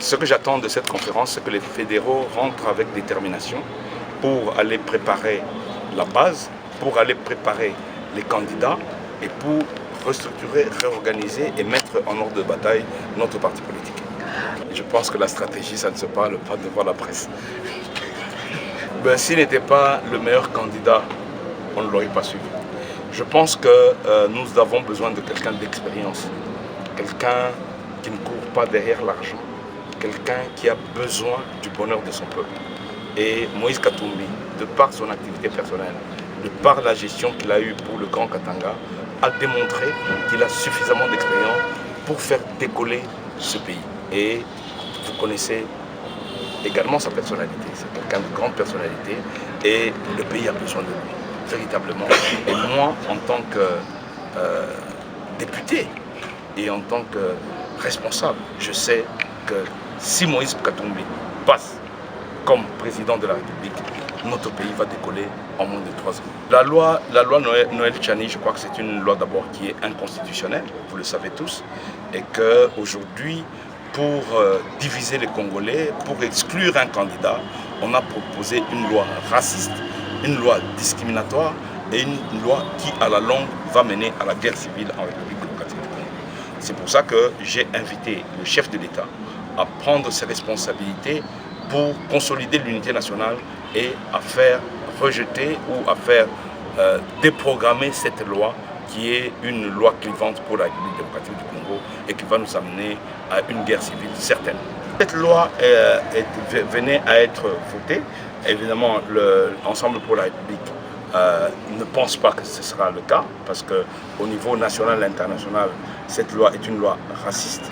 Ce que j'attends de cette conférence, c'est que les fédéraux rentrent avec détermination pour aller préparer la base, pour aller préparer les candidats et pour restructurer, réorganiser et mettre en ordre de bataille notre parti politique. Je pense que la stratégie, ça ne se parle pas devant la presse. S'il n'était pas le meilleur candidat, on ne l'aurait pas suivi. Je pense que nous avons besoin de quelqu'un d'expérience, quelqu'un qui ne court pas derrière l'argent, quelqu'un qui a besoin du bonheur de son peuple. Et Moïse Katumbi, de par son activité personnelle, de par la gestion qu'il a eue pour le Grand Katanga, a démontré qu'il a suffisamment d'expérience pour faire décoller ce pays. Et vous connaissez également sa personnalité. C'est quelqu'un de grande personnalité et le pays a besoin de lui, véritablement. Et moi, en tant que député et en tant que responsable, je sais que si Moïse Katumbi passe comme président de la République, notre pays va décoller en moins de 3 ans. La loi Noël Tchani, je crois que c'est une loi d'abord qui est inconstitutionnelle, vous le savez tous, et qu'aujourd'hui, pour diviser les Congolais, pour exclure un candidat, on a proposé une loi raciste, une loi discriminatoire et une loi qui, à la longue, va mener à la guerre civile en République démocratique du Congo. C'est pour ça que j'ai invité le chef de l'État à prendre ses responsabilités pour consolider l'unité nationale et à faire rejeter ou à faire déprogrammer cette loi qui est une loi clivante pour la République démocratique du Congo et qui va nous amener à une guerre civile certaine. Cette loi venait à être votée. Évidemment, l'Ensemble pour la République ne pense pas que ce sera le cas parce qu'au niveau national et international, cette loi est une loi raciste.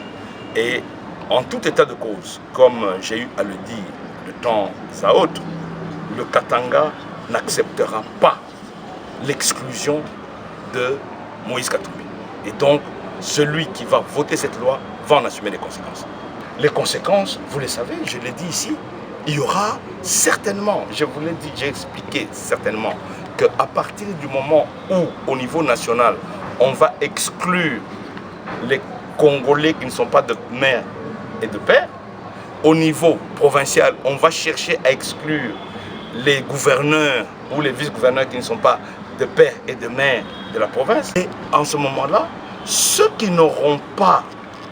Et en tout état de cause, comme j'ai eu à le dire de temps à autre, le Katanga n'acceptera pas l'exclusion de Moïse Katumbi. Et donc, celui qui va voter cette loi va en assumer les conséquences. Les conséquences, vous les savez, je l'ai dit ici, il y aura certainement, je vous l'ai dit, j'ai expliqué certainement, qu'à partir du moment où, au niveau national, on va exclure les Congolais qui ne sont pas de mère et de père, au niveau provincial, on va chercher à exclure les gouverneurs ou les vice-gouverneurs qui ne sont pas de père et de mère de la province. Et en ce moment-là, ceux qui n'auront pas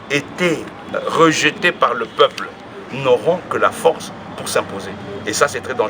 été rejetés par le peuple n'auront que la force pour s'imposer. Et ça, c'est très dangereux.